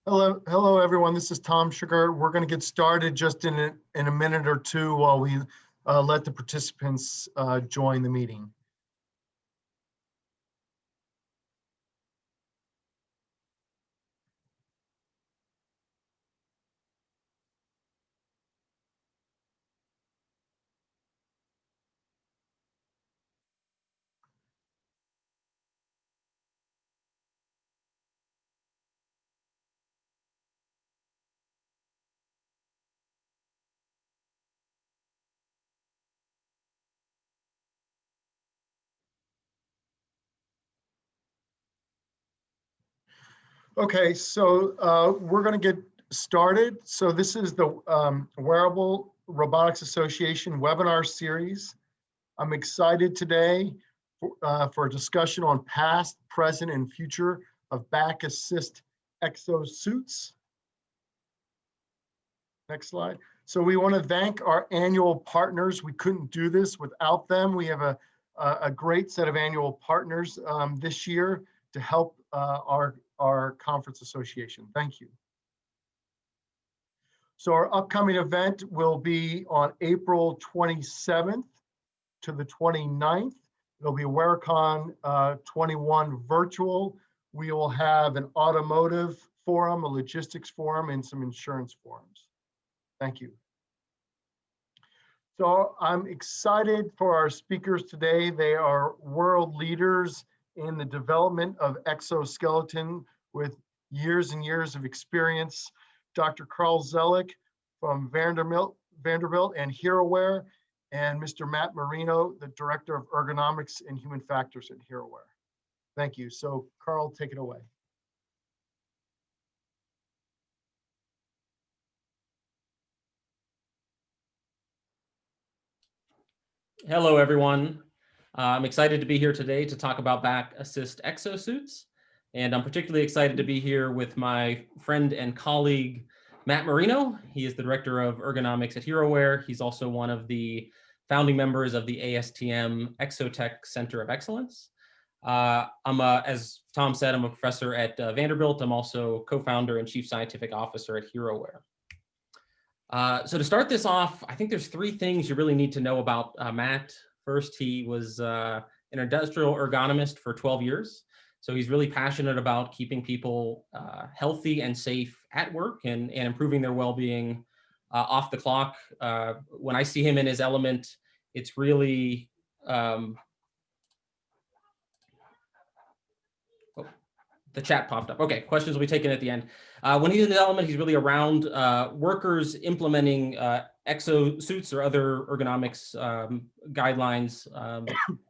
Hello, everyone. This is Tom Sugar. We're going to get started just in a minute or two while we let the participants join the meeting. Okay, so we're going to get started. So this is the Wearable Robotics Association webinar series. I'm excited today for a discussion on past, present, and future of back assist exosuits. Next slide. So we want to thank our annual partners. We couldn't do this without them. We have a great set of annual partners this year to help our conference association. Thank you. So our upcoming event will be on April 27th to the 29th. It'll be WearCon 21 virtual. We will have an automotive forum, a logistics forum, and some insurance forums. Thank you. So I'm excited for our speakers today. They are world leaders in the development of exoskeleton with years and years of experience. Dr. Carl Zellick from Vanderbilt and HeroWare, and Mr. Matt Marino, the Director of Ergonomics and Human Factors at HeroWare. Thank you. So Carl, take it away. Hello, everyone. I'm excited to be here today to talk about back assist exosuits. And I'm particularly excited to be here with my friend and colleague, Matt Marino. He is the Director of Ergonomics at HeroWare. He's also one of the founding members of the ASTM Exotech Center of Excellence. As Tom said, I'm a professor at Vanderbilt. I'm also co-founder and chief scientific officer at HeroWare. So to start this off, I think there's three things you really need to know about Matt. First, he was an industrial ergonomist for 12 years. So he's really passionate about keeping people healthy and safe at work and improving their well-being off the clock. When I see him in his element, it's really, the chat popped up. Okay, questions will be taken at the end. When he's in the element, he's really around workers implementing exosuits or other ergonomics guidelines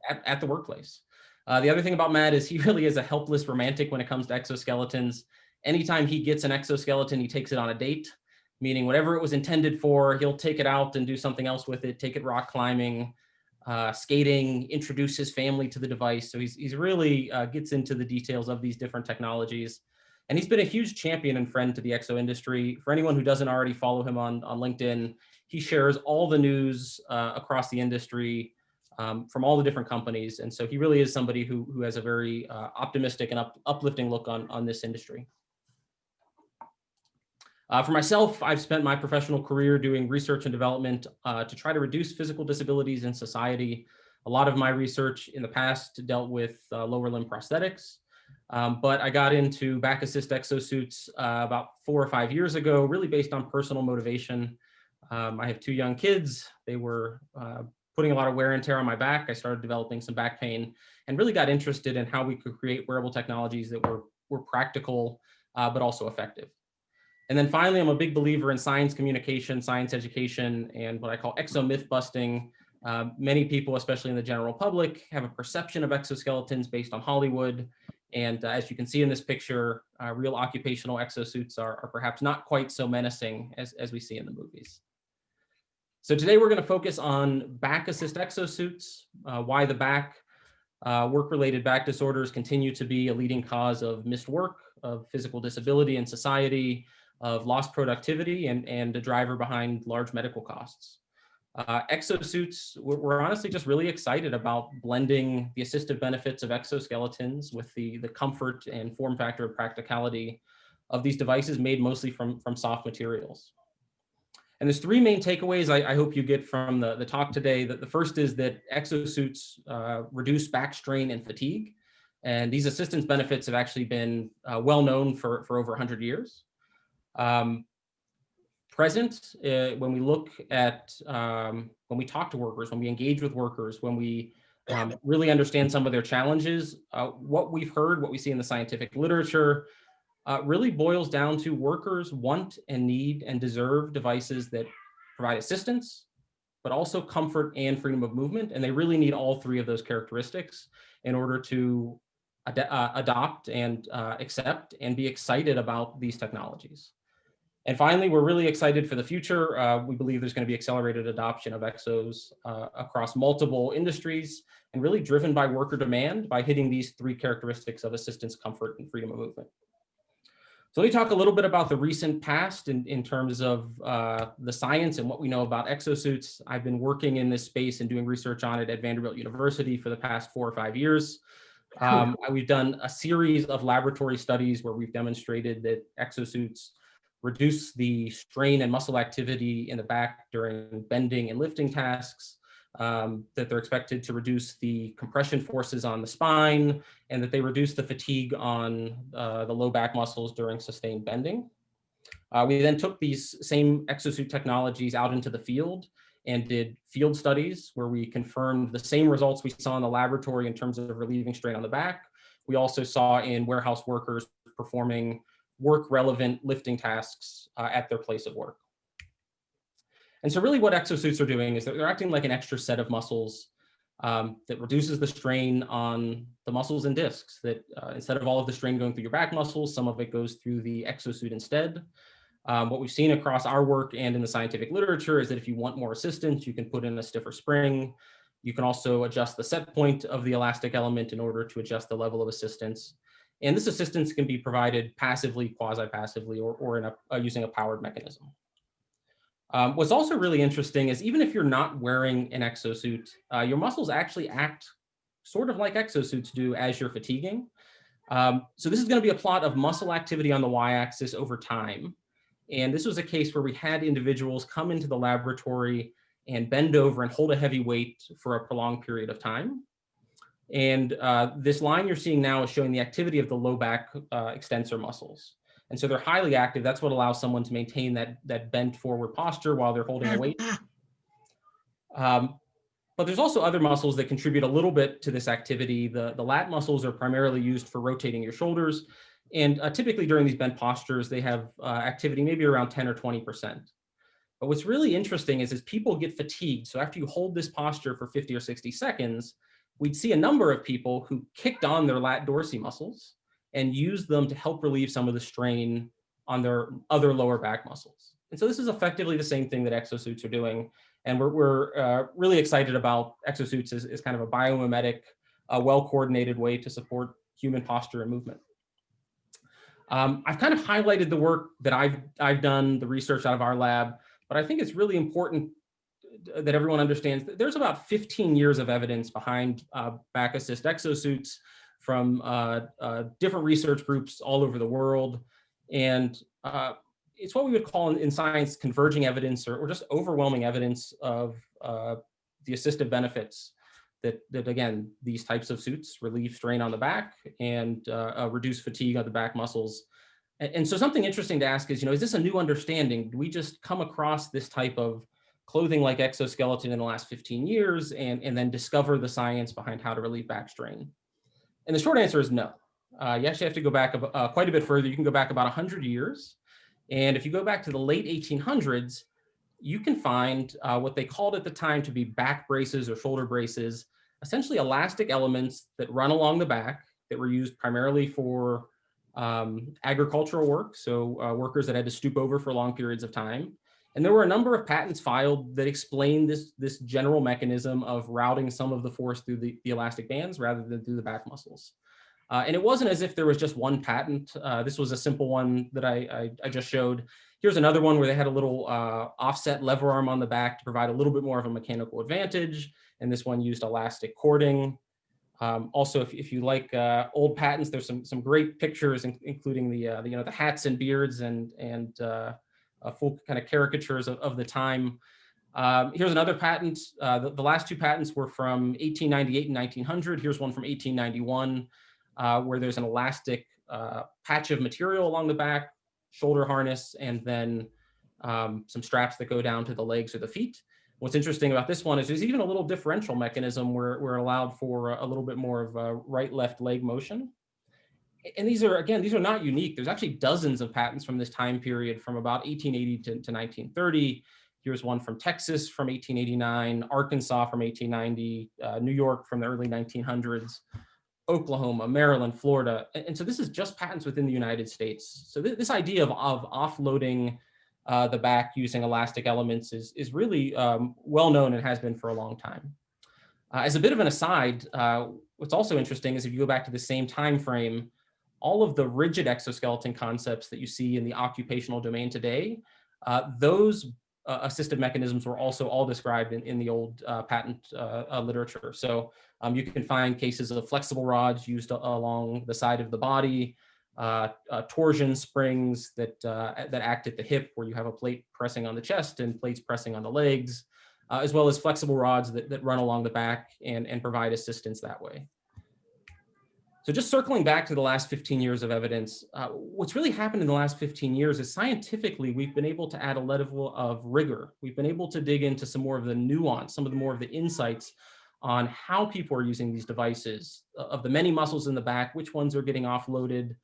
at the workplace. The other thing about Matt is he really is a helpless romantic when it comes to exoskeletons. Anytime he gets an exoskeleton, he takes it on a date, meaning whatever it was intended for, he'll take it out and do something else with it, take it rock climbing, skating, introduce his family to the device. So he's really gets into the details of these different technologies. And he's been a huge champion and friend to the exo industry. For anyone who doesn't already follow him on LinkedIn, he shares all the news across the industry from all the different companies. And so he really is somebody who has a very optimistic and uplifting look on this industry. For myself, I've spent my professional career doing research and development to try to reduce physical disabilities in society. A lot of my research in the past dealt with lower limb prosthetics, but I got into back assist exosuits about 4 or 5 years ago, really based on personal motivation. I have 2 young kids. They were putting a lot of wear and tear on my back. I started developing some back pain and really got interested in how we could create wearable technologies that were practical, but also effective. And then finally, I'm a big believer in science communication, science education, and what I call exo myth busting. Many people, especially in the general public, have a perception of exoskeletons based on Hollywood. And as you can see in this picture, real occupational exosuits are perhaps not quite so menacing as we see in the movies. So today we're going to focus on back assist exosuits, why the back, work-related back disorders continue to be a leading cause of missed work, of physical disability in society, of lost productivity, and a driver behind large medical costs. Exosuits, we're honestly just really excited about blending the assistive benefits of exoskeletons with the comfort and form factor of practicality of these devices made mostly from soft materials. And there's three main takeaways I hope you get from the talk today. The first is that exosuits reduce back strain and fatigue. And these assistance benefits have actually been well known for over 100 years. Present, when we look at, when we talk to workers, when we engage with workers, when we really understand some of their challenges, what we've heard, what we see in the scientific literature, really boils down to workers want and need and deserve devices that provide assistance, but also comfort and freedom of movement. And they really need all three of those characteristics in order to adopt and accept and be excited about these technologies. And finally, we're really excited for the future. We believe there's going to be accelerated adoption of exos across multiple industries and really driven by worker demand by hitting these three characteristics of assistance, comfort, and freedom of movement. So let me talk a little bit about the recent past in terms of the science and what we know about exosuits. I've been working in this space and doing research on it at Vanderbilt University for the past 4 or 5 years. We've done a series of laboratory studies where we've demonstrated that exosuits reduce the strain and muscle activity in the back during bending and lifting tasks, that they're expected to reduce the compression forces on the spine, and that they reduce the fatigue on the low back muscles during sustained bending. We then took these same exosuit technologies out into the field and did field studies where we confirmed the same results we saw in the laboratory in terms of relieving strain on the back. We also saw in warehouse workers performing work-relevant lifting tasks at their place of work. And so really what exosuits are doing is that they're acting like an extra set of muscles that reduces the strain on the muscles and discs, that instead of all of the strain going through your back muscles, some of it goes through the exosuit instead. What we've seen across our work and in the scientific literature is that if you want more assistance, you can put in a stiffer spring. You can also adjust the set point of the elastic element in order to adjust the level of assistance. And this assistance can be provided passively, quasi-passively, or using a powered mechanism. What's also really interesting is even if you're not wearing an exosuit, your muscles actually act sort of like exosuits do as you're fatiguing. So this is going to be a plot of muscle activity on the y-axis over time. And this was a case where we had individuals come into the laboratory and bend over and hold a heavy weight for a prolonged period of time. And this line you're seeing now is showing the activity of the low back extensor muscles. And so they're highly active. That's what allows someone to maintain that bent forward posture while they're holding a weight. But there's also other muscles that contribute a little bit to this activity. The lat muscles are primarily used for rotating your shoulders. And typically during these bent postures, they have activity maybe around 10 or 20%. But what's really interesting is as people get fatigued, so after you hold this posture for 50 or 60 seconds, we'd see a number of people who kicked on their lat dorsi muscles and used them to help relieve some of the strain on their other lower back muscles. And so this is effectively the same thing that exosuits are doing. And we're really excited about exosuits as kind of a biomimetic, well-coordinated way to support human posture and movement. I've kind of highlighted the work that I've done, the research out of our lab, but I think it's really important that everyone understands that there's about 15 years of evidence behind back assist exosuits from different research groups all over the world. And it's what we would call in science converging evidence or just overwhelming evidence of the assistive benefits that again, these types of suits relieve strain on the back and reduce fatigue on the back muscles. And so something interesting to ask is, is this a new understanding? Do we just come across this type of clothing like exoskeleton in the last 15 years and then discover the science behind how to relieve back strain? And the short answer is no. You actually have to go back quite a bit further. You can go back about 100 years. And if you go back to the late 1800s, you can find what they called at the time to be back braces or shoulder braces, essentially elastic elements that run along the back that were used primarily for agricultural work. So workers that had to stoop over for long periods of time. And there were a number of patents filed that explained this general mechanism of routing some of the force through the elastic bands rather than through the back muscles. And it wasn't as if there was just one patent. This was a simple one that I just showed. Here's another one where they had a little offset lever arm on the back to provide a little bit more of a mechanical advantage. And this one used elastic cording. Also, if you like old patents, there's some great pictures, including the hats and beards and full kind of caricatures of the time. Here's another patent. The last two patents were from 1898 and 1900. Here's one from 1891, where there's an elastic patch of material along the back, shoulder harness, and then some straps that go down to the legs or the feet. What's interesting about this one is there's even a little differential mechanism where we're allowed for a little bit more of a right-left leg motion. And these are not unique. There's actually dozens of patents from this time period from about 1880 to 1930. Here's one from Texas from 1889, Arkansas from 1890, New York from the early 1900s, Oklahoma, Maryland, Florida. And so this is just patents within the United States. So this idea of offloading the back using elastic elements is really well known and has been for a long time. As a bit of an aside, what's also interesting is if you go back to the same time frame, all of the rigid exoskeleton concepts that you see in the occupational domain today, those assistive mechanisms were also all described in the old patent literature. So you can find cases of flexible rods used along the side of the body, torsion springs that act at the hip, where you have a plate pressing on the chest and plates pressing on the legs, as well as flexible rods that run along the back and provide assistance that way. So just circling back to the last 15 years of evidence, what's really happened in the last 15 years is scientifically, we've been able to add a level of rigor. We've been able to dig into some more of the nuance, some of the more of the insights on how people are using these devices, of the many muscles in the back, which ones are getting offloaded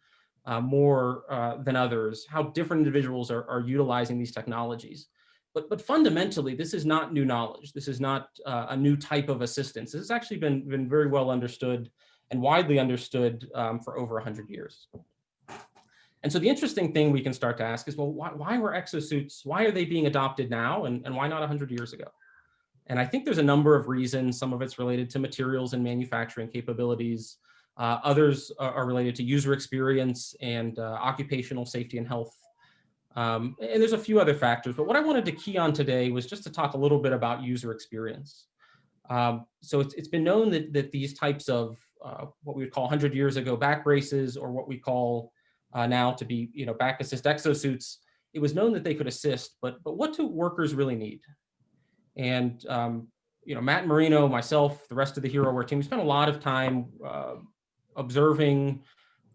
more than others, how different individuals are utilizing these technologies. But fundamentally, this is not new knowledge. This is not a new type of assistance. This has actually been very well understood and widely understood for over 100 years. And so the interesting thing we can start to ask is, well, why were exosuits, why are they being adopted now and why not 100 years ago? And I think there's a number of reasons. Some of it's related to materials and manufacturing capabilities. Others are related to user experience and occupational safety and health. And there's a few other factors, but what I wanted to key on today was just to talk a little bit about user experience. So it's been known that these types of what we would call 100 years ago back braces, or what we call now to be back assist exosuits, it was known that they could assist, but what do workers really need? And Matt Marino, myself, the rest of the HeroWare team, we spent a lot of time observing,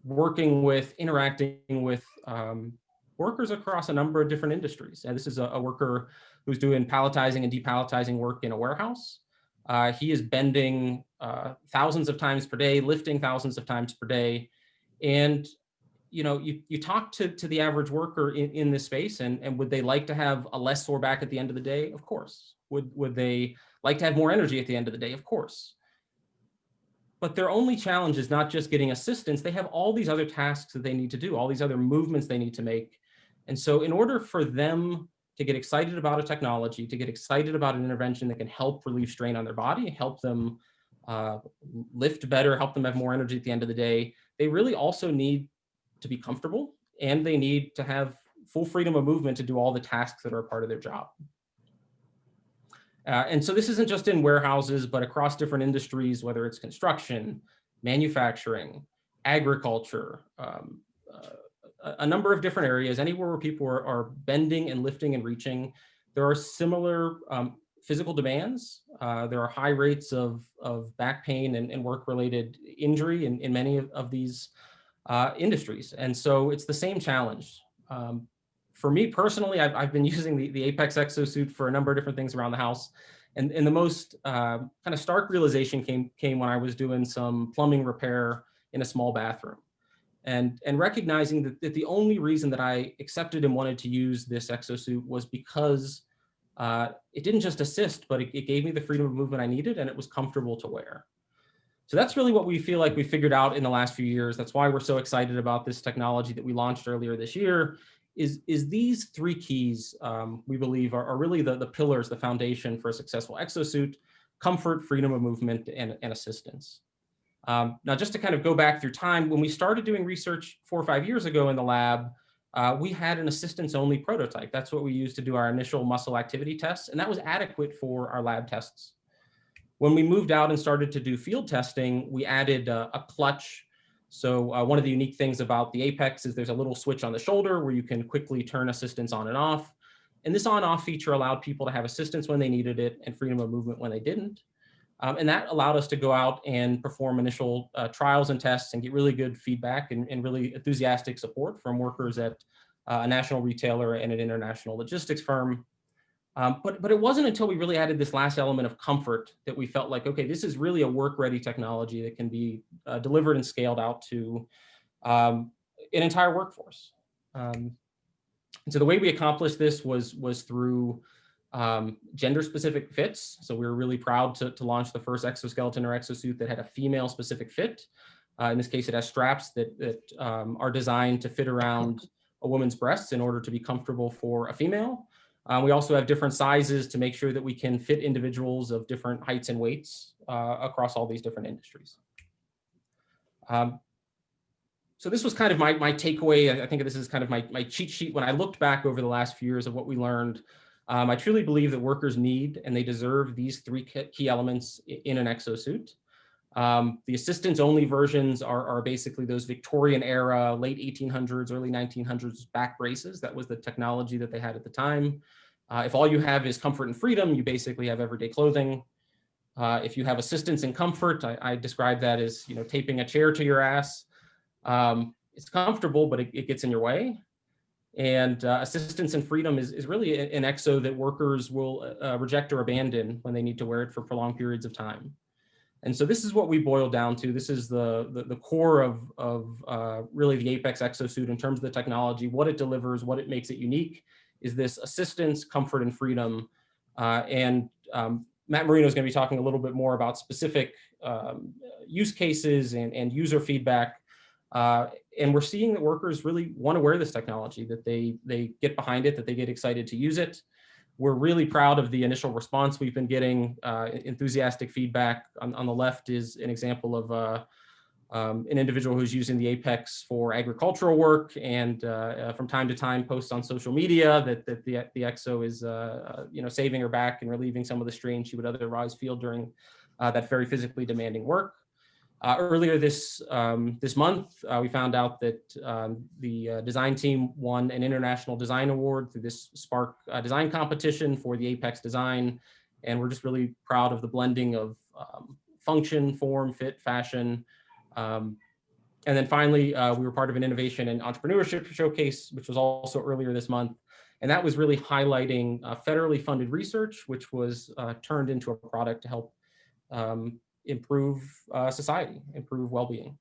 working with, interacting with workers across a number of different industries. And this is a worker who's doing palletizing and depalletizing work in a warehouse. He is bending thousands of times per day, lifting thousands of times per day. And you talk to the average worker in this space, and would they like to have a less sore back at the end of the day? Of course. Would they like to have more energy at the end of the day? Of course. But their only challenge is not just getting assistance. They have all these other tasks that they need to do, all these other movements they need to make. And so in order for them to get excited about a technology, to get excited about an intervention that can help relieve strain on their body, help them lift better, help them have more energy at the end of the day, they really also need to be comfortable, and they need to have full freedom of movement to do all the tasks that are a part of their job. And so this isn't just in warehouses, but across different industries, whether it's construction, manufacturing, agriculture, a number of different areas, anywhere where people are bending and lifting and reaching. There are similar physical demands. There are high rates of back pain and work-related injury in many of these industries. And so it's the same challenge. For me personally, I've been using the Apex exosuit for a number of different things around the house. And the most kind of stark realization came when I was doing some plumbing repair in a small bathroom. And recognizing that the only reason that I accepted and wanted to use this exosuit was because it didn't just assist, but it gave me the freedom of movement I needed, and it was comfortable to wear. So that's really what we feel like we figured out in the last few years. That's why we're so excited about this technology that we launched earlier this year, is these three keys we believe are really the pillars, the foundation for a successful exosuit: comfort, freedom of movement, and assistance. Now, just to kind of go back through time, when we started doing research 4 or 5 years ago in the lab, we had an assistance-only prototype. That's what we used to do our initial muscle activity tests, and that was adequate for our lab tests. When we moved out and started to do field testing, we added a clutch. So one of the unique things about the Apex is there's a little switch on the shoulder where you can quickly turn assistance on and off. And this on-off feature allowed people to have assistance when they needed it and freedom of movement when they didn't. And that allowed us to go out and perform initial trials and tests and get really good feedback and really enthusiastic support from workers at a national retailer and an international logistics firm. But it wasn't until we really added this last element of comfort that we felt like, okay, this is really a work-ready technology that can be delivered and scaled out to an entire workforce. And so the way we accomplished this was through gender-specific fits. So we were really proud to launch the first exoskeleton or exosuit that had a female-specific fit. In this case, it has straps that are designed to fit around a woman's breasts in order to be comfortable for a female. We also have different sizes to make sure that we can fit individuals of different heights and weights across all these different industries. So this was kind of my takeaway. I think this is kind of my cheat sheet. When I looked back over the last few years of what we learned, I truly believe that workers need and they deserve these three key elements in an exosuit. The assistance-only versions are basically those Victorian era, late 1800s, early 1900s back braces. That was the technology that they had at the time. If all you have is comfort and freedom, you basically have everyday clothing. If you have assistance and comfort, I describe that as taping a chair to your ass. It's comfortable, but it gets in your way. And assistance and freedom is really an exo that workers will reject or abandon when they need to wear it for prolonged periods of time. And so this is what we boil down to. This is the core of really the Apex exosuit in terms of the technology, what it delivers, what it makes it unique, is this assistance, comfort, and freedom. Matt Marino is going to be talking a little bit more about specific use cases and user feedback. And we're seeing that workers really want to wear this technology, that they get behind it, that they get excited to use it. We're really proud of the initial response we've been getting, enthusiastic feedback. On the left is an example of an individual who's using the Apex for agricultural work and from time to time posts on social media that the Exo is saving her back and relieving some of the strain she would otherwise feel during that very physically demanding work. Earlier this month, we found out that the design team won an international design award through this Spark design competition for the Apex design. And we're just really proud of the blending of function, form, fit, fashion. And then finally, we were part of an innovation and entrepreneurship showcase, which was also earlier this month. And that was really highlighting federally funded research, which was turned into a product to help improve society, improve well-being.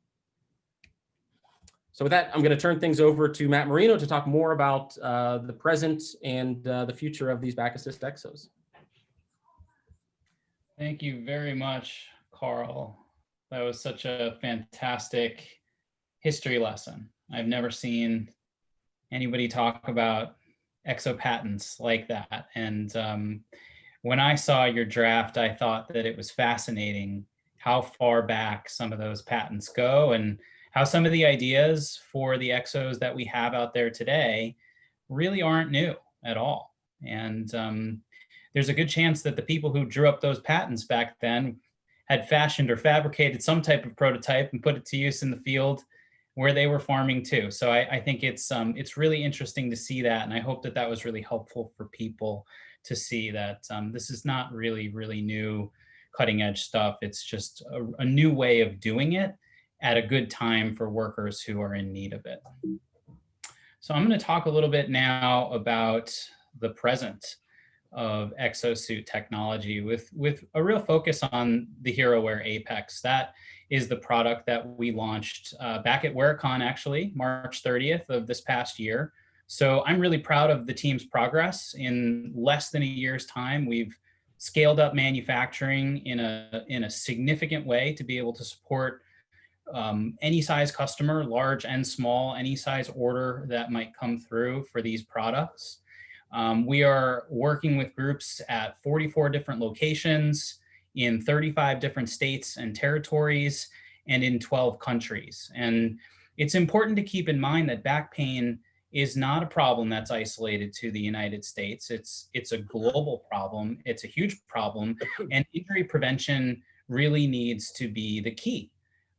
So with that, I'm going to turn things over to Matt Marino to talk more about the present and the future of these back assist exos. Thank you very much, Carl. That was such a fantastic history lesson. I've never seen anybody talk about exo patents like that. And when I saw your draft, I thought that it was fascinating how far back some of those patents go and how some of the ideas for the exos that we have out there today really aren't new at all. And there's a good chance that the people who drew up those patents back then had fashioned or fabricated some type of prototype and put it to use in the field where they were farming too. So I think it's really interesting to see that. And I hope that that was really helpful for people to see that this is not really new cutting edge stuff. It's just a new way of doing it at a good time for workers who are in need of it. So I'm going to talk a little bit now about the present of exosuit technology with a real focus on the HeroWear Apex. That is the product that we launched back at WearCon, actually, March 30th of this past year. So I'm really proud of the team's progress. In less than a year's time, we've scaled up manufacturing in a significant way to be able to support any size customer, large and small, any size order that might come through for these products. We are working with groups at 44 different locations in 35 different states and territories and in 12 countries. And it's important to keep in mind that back pain is not a problem that's isolated to the United States. It's a global problem. It's a huge problem, and injury prevention really needs to be the key.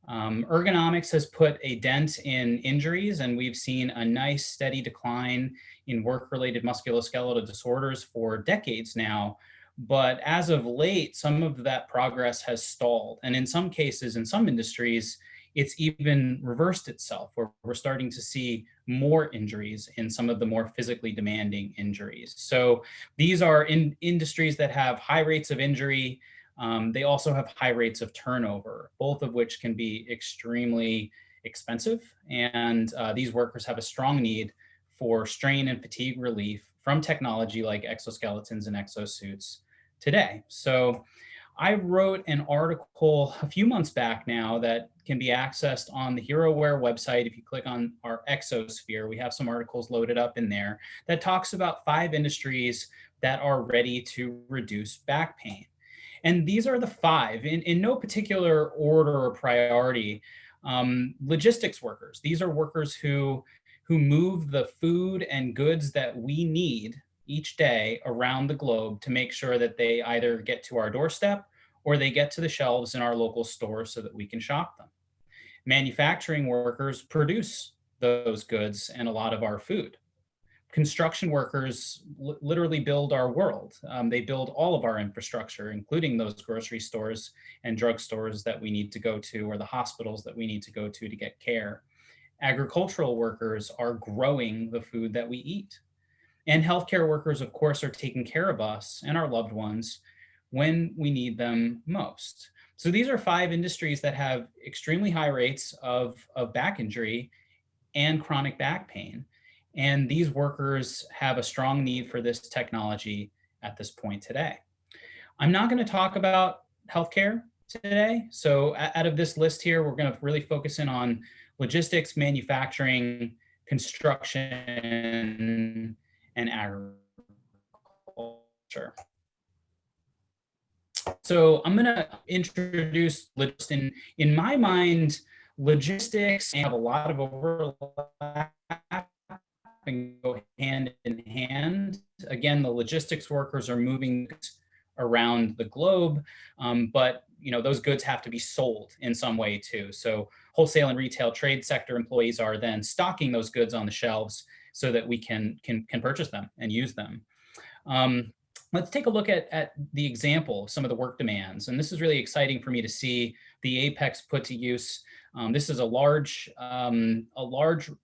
Ergonomics has put a dent in injuries, and we've seen a nice steady decline in work-related musculoskeletal disorders for decades now. But as of late, some of that progress has stalled. And in some cases, in some industries, it's even reversed itself, where we're starting to see more injuries in some of the more physically demanding injuries. So these are in industries that have high rates of injury. They also have high rates of turnover, both of which can be extremely expensive. And these workers have a strong need for strain and fatigue relief from technology like exoskeletons and exosuits today. So I wrote an article a few months back now that can be accessed on the HeroWare website. If you click on our exosphere, we have some articles loaded up in there that talks about 5 industries that are ready to reduce back pain. And these are the 5 in no particular order or priority. Logistics workers, these are workers who move the food and goods that we need each day around the globe to make sure that they either get to our doorstep or they get to the shelves in our local stores so that we can shop them. Manufacturing workers produce those goods and a lot of our food. Construction workers literally build our world. They build all of our infrastructure, including those grocery stores and drugstores that we need to go to, or the hospitals that we need to go to get care. Agricultural workers are growing the food that we eat. And healthcare workers, of course, are taking care of us and our loved ones when we need them most. So these are 5 industries that have extremely high rates of back injury and chronic back pain. And these workers have a strong need for this technology at this point today. I'm not going to talk about healthcare today. So out of this list here, we're going to really focus in on logistics, manufacturing, construction, and agriculture. So I'm going to introduce logistics. In my mind, logistics have a lot of overlap and go hand in hand. Again, the logistics workers are moving around the globe, but those goods have to be sold in some way too. So wholesale and retail trade sector employees are then stocking those goods on the shelves so that we can purchase them and use them. Let's take a look at the example of some of the work demands. And this is really exciting for me to see the Apex put to use. This is a large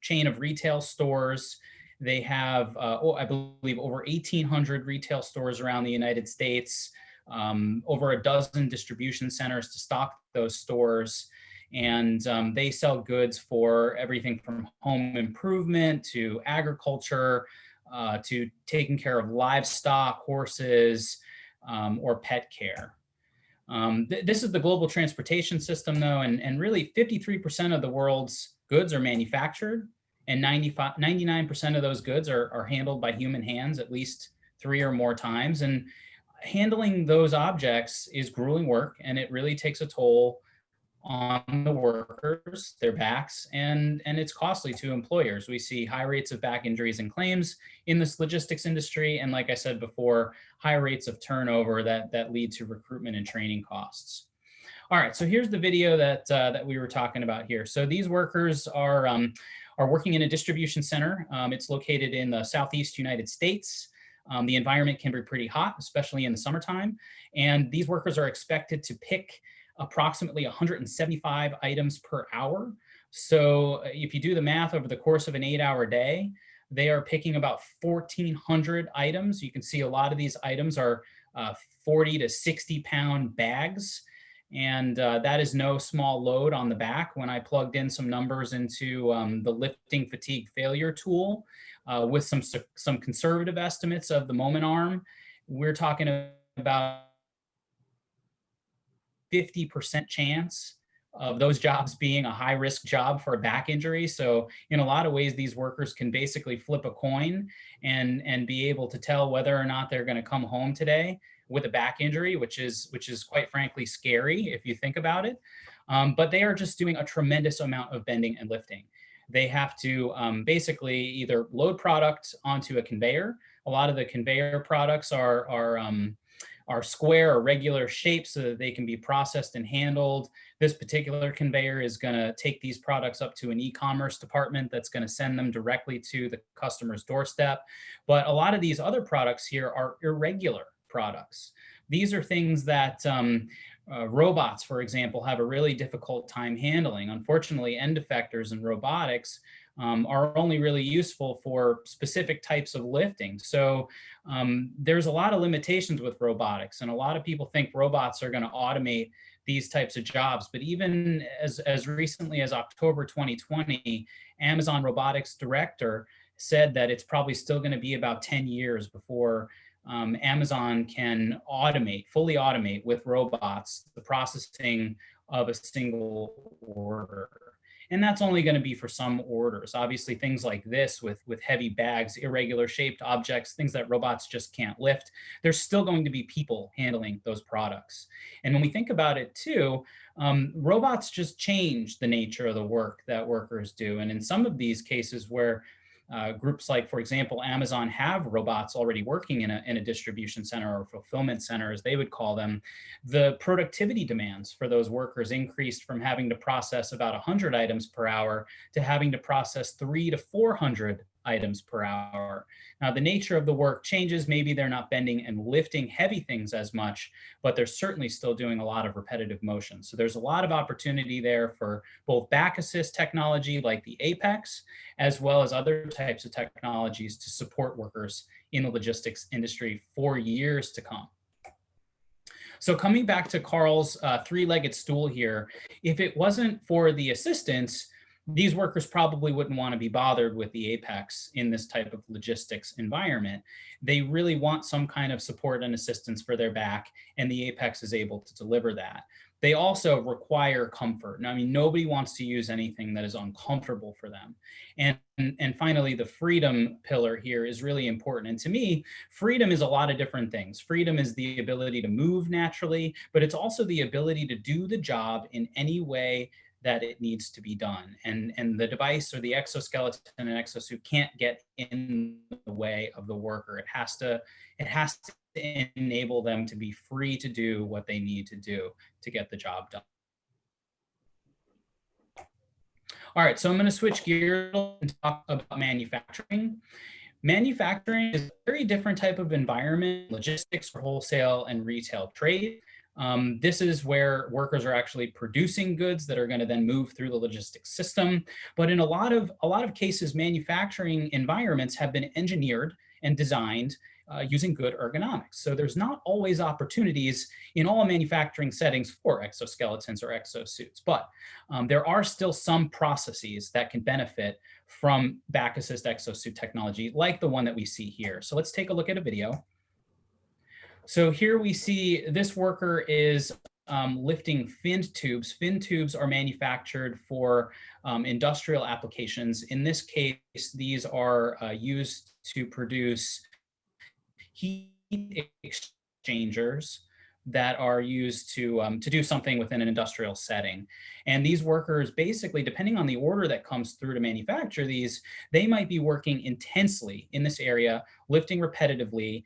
chain of retail stores. They have, I believe, over 1,800 retail stores around the United States, over a dozen distribution centers to stock those stores. And they sell goods for everything from home improvement to agriculture, to taking care of livestock, horses, or pet care. This is the global transportation system, though, and really 53% of the world's goods are manufactured, and 99% of those goods are handled by human hands at least 3 or more times. And handling those objects is grueling work, and it really takes a toll on the workers, their backs, and it's costly to employers. We see high rates of back injuries and claims in this logistics industry, and like I said before, high rates of turnover that lead to recruitment and training costs. All right, so here's the video that we were talking about here. So these workers are working in a distribution center. It's located in the Southeast United States. The environment can be pretty hot, especially in the summertime, and these workers are expected to pick approximately 175 items per hour. So if you do the math over the course of an 8-hour day, they are picking about 1,400 items. You can see a lot of these items are 40 to 60 pound bags. And that is no small load on the back. When I plugged in some numbers into the lifting fatigue failure tool with some conservative estimates of the moment arm, we're talking about 50% chance of those jobs being a high risk job for a back injury. So in a lot of ways, these workers can basically flip a coin and be able to tell whether or not they're going to come home today with a back injury, which is quite frankly scary if you think about it. But they are just doing a tremendous amount of bending and lifting. they have to basically either load product onto a conveyor. A lot of the conveyor products are square or regular shapes so that they can be processed and handled. This particular conveyor is going to take these products up to an e-commerce department that's going to send them directly to the customer's doorstep. But a lot of these other products here are irregular products. These are things that robots, for example, have a really difficult time handling. Unfortunately, end effectors in robotics are only really useful for specific types of lifting. So there's a lot of limitations with robotics, and a lot of people think robots are going to automate these types of jobs. But even as recently as October 2020, Amazon robotics director said that it's probably still going to be about 10 years before Amazon can fully automate with robots, the processing of a single order. And that's only going to be for some orders. Obviously, things like this with heavy bags, irregular shaped objects, things that robots just can't lift, there's still going to be people handling those products. And when we think about it too, robots just change the nature of the work that workers do. And in some of these cases where groups like, for example, Amazon have robots already working in a distribution center or fulfillment center, as they would call them, the productivity demands for those workers increased from having to process about 100 items per hour to having to process 300 to 400 items per hour. Now, the nature of the work changes. Maybe they're not bending and lifting heavy things as much, but they're certainly still doing a lot of repetitive motion. So there's a lot of opportunity there for both back assist technology like the Apex, as well as other types of technologies to support workers in the logistics industry for years to come. So coming back to Carl's three-legged stool here, if it wasn't for the assistance, these workers probably wouldn't want to be bothered with the Apex in this type of logistics environment. They really want some kind of support and assistance for their back, and the Apex is able to deliver that. They also require comfort. Now, I mean, nobody wants to use anything that is uncomfortable for them. And finally, the freedom pillar here is really important. And to me, freedom is a lot of different things. Freedom is the ability to move naturally, but it's also the ability to do the job in any way that it needs to be done. And the device or the exoskeleton and exosuit can't get in the way of the worker. It has to enable them to be free to do what they need to do to get the job done. All right, so I'm going to switch gears and talk about manufacturing. Manufacturing is a very different type of environment, logistics for wholesale and retail trade. This is where workers are actually producing goods that are going to then move through the logistics system. But in a lot of cases, manufacturing environments have been engineered and designed using good ergonomics. So there's not always opportunities in all manufacturing settings for exoskeletons or exosuits, but there are still some processes that can benefit from back assist exosuit technology, like the one that we see here. So let's take a look at a video. So here we see this worker is lifting finned tubes. Finned tubes are manufactured for industrial applications. In this case, these are used to produce heat exchangers that are used to do something within an industrial setting. And these workers, basically, depending on the order that comes through to manufacture these, they might be working intensely in this area, lifting repetitively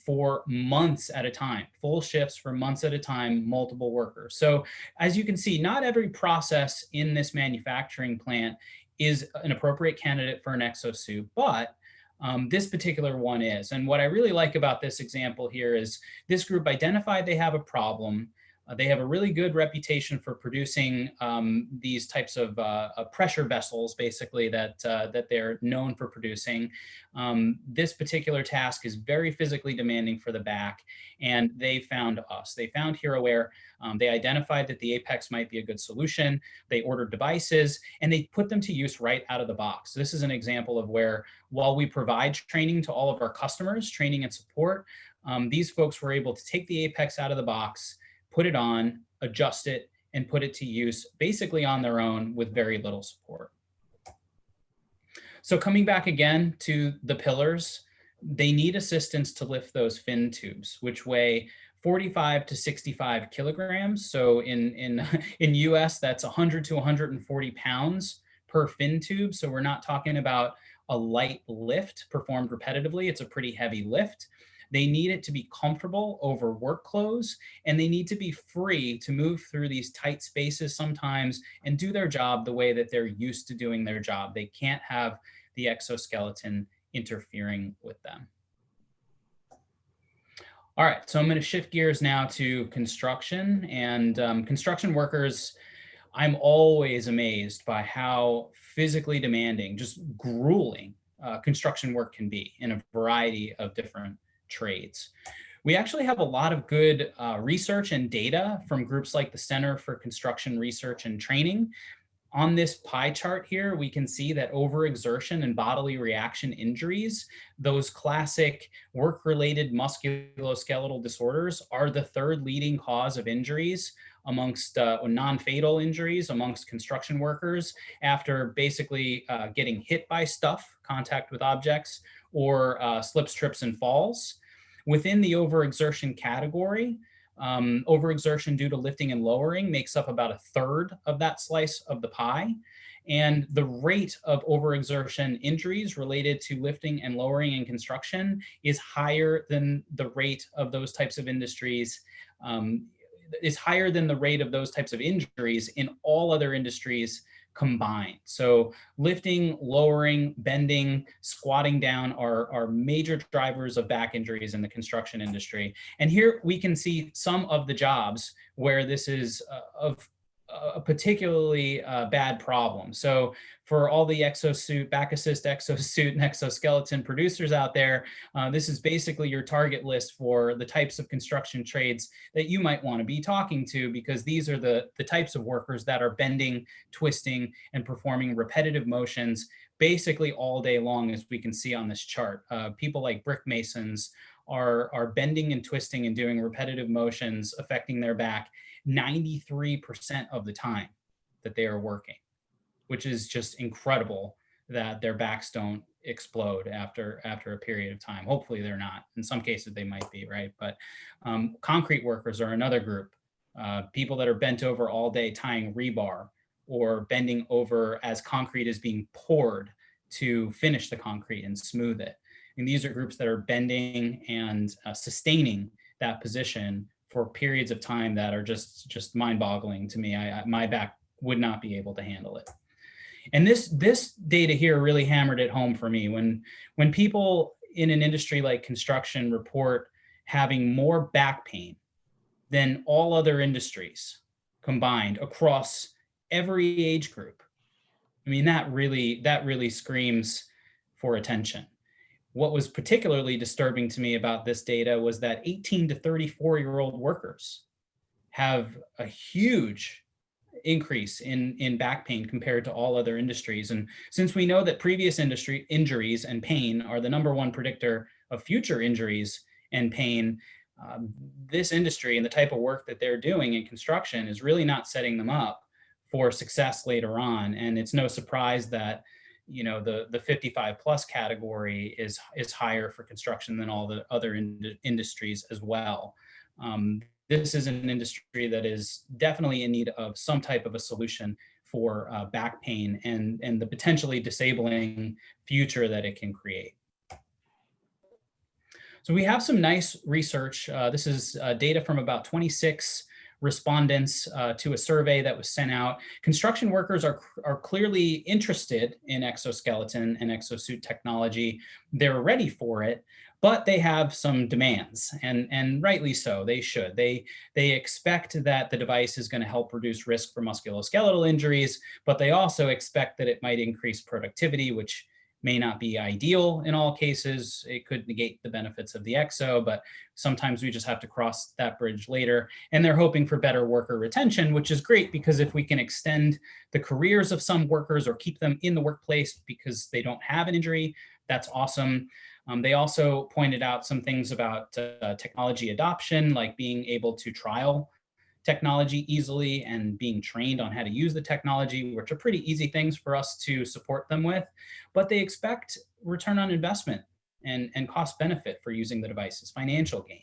for months at a time, full shifts for months at a time, multiple workers. So as you can see, not every process in this manufacturing plant is an appropriate candidate for an exosuit, but this particular one is. And what I really like about this example here is this group identified they have a problem. They have a really good reputation for producing these types of pressure vessels, basically, that they're known for producing. This particular task is very physically demanding for the back, and they found us. They found HeroWare. They identified that the Apex might be a good solution. They ordered devices, and they put them to use right out of the box. This is an example of where, while we provide training to all of our customers, training and support, these folks were able to take the Apex out of the box, put it on, adjust it, and put it to use basically on their own with very little support. So coming back again to the pillars, they need assistance to lift those fin tubes, which weigh 45 to 65 kilograms. So in US, that's 100 to 140 pounds per fin tube. So we're not talking about a light lift performed repetitively. It's a pretty heavy lift. They need it to be comfortable over work clothes, and they need to be free to move through these tight spaces sometimes and do their job the way that they're used to doing their job. They can't have the exoskeleton interfering with them. All right, so I'm going to shift gears now to construction, and construction workers. I'm always amazed by how physically demanding, just grueling construction work can be in a variety of different trades. We actually have a lot of good research and data from groups like the Center for Construction Research and Training. On this pie chart here, we can see that overexertion and bodily reaction injuries, those classic work-related musculoskeletal disorders, are the third leading cause of injuries amongst non-fatal injuries amongst construction workers after basically getting hit by stuff, contact with objects, or slips, trips, and falls. Within the overexertion category, overexertion due to lifting and lowering makes up about a third of that slice of the pie. And the rate of overexertion injuries related to lifting and lowering in construction is higher than the rate of those types of industries, is higher than the rate of those types of injuries in all other industries combined. So lifting, lowering, bending, squatting down are major drivers of back injuries in the construction industry. And here we can see some of the jobs where this is of a particularly bad problem. So for all the exosuit, back assist exosuit, and exoskeleton producers out there, this is basically your target list for the types of construction trades that you might want to be talking to, because these are the types of workers that are bending, twisting, and performing repetitive motions basically all day long, as we can see on this chart. People like brick masons are bending and twisting and doing repetitive motions affecting their back 93% of the time that they are working, which is just incredible that their backs don't explode after a period of time. Hopefully they're not. In some cases they might be, right? But concrete workers are another group. People that are bent over all day tying rebar, or bending over as concrete is being poured to finish the concrete and smooth it. And these are groups that are bending and sustaining that position for periods of time that are just mind-boggling to me. My back would not be able to handle it. And this data here really hammered it home for me. When people in an industry like construction report having more back pain than all other industries combined across every age group, I mean, that really screams for attention. What was particularly disturbing to me about this data was that 18 to 34-year-old workers have a huge increase in back pain compared to all other industries. And since we know that previous industry injuries and pain are the #1 predictor of future injuries and pain, this industry and the type of work that they're doing in construction is really not setting them up for success later on. And it's no surprise that the 55 plus category is higher for construction than all the other industries as well. This is an industry that is definitely in need of some type of a solution for back pain and the potentially disabling future that it can create. So we have some nice research. This is data from about 26 respondents to a survey that was sent out. Construction workers are clearly interested in exoskeleton and exosuit technology. They're ready for it, but they have some demands, and rightly so. They should. They expect that the device is going to help reduce risk for musculoskeletal injuries, but they also expect that it might increase productivity, which may not be ideal in all cases. It could negate the benefits of the exo, but sometimes we just have to cross that bridge later. And they're hoping for better worker retention, which is great, because if we can extend the careers of some workers or keep them in the workplace because they don't have an injury, that's awesome. They also pointed out some things about technology adoption, like being able to trial technology easily and being trained on how to use the technology, which are pretty easy things for us to support them with. But they expect return on investment and cost benefit for using the devices, financial gain.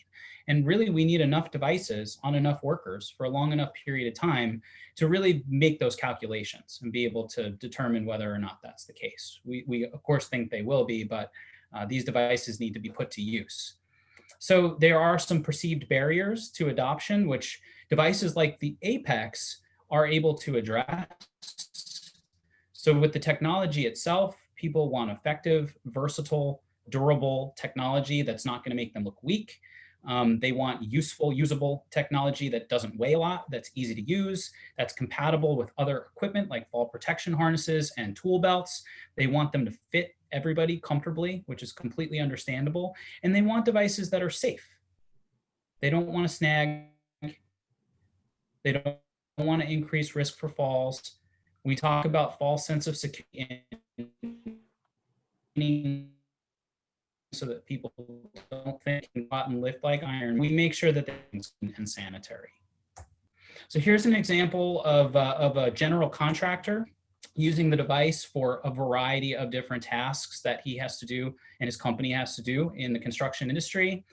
And really, we need enough devices on enough workers for a long enough period of time to really make those calculations and be able to determine whether or not that's the case. We of course think they will be, but these devices need to be put to use. So there are some perceived barriers to adoption, which devices like the Apex are able to address. So with the technology itself, people want effective, versatile, durable technology that's not going to make them look weak. They want useful, usable technology that doesn't weigh a lot, that's easy to use, that's compatible with other equipment like fall protection harnesses and tool belts. They want them to fit everybody comfortably, which is completely understandable. And they want devices that are safe. They don't want to snag. They don't want to increase risk for falls. We talk about false sense of security so that people don't think they can go out and lift like iron. We make sure that things are sanitary. So here's an example of a general contractor using the device for a variety of different tasks that he has to do and his company has to do in the construction industry.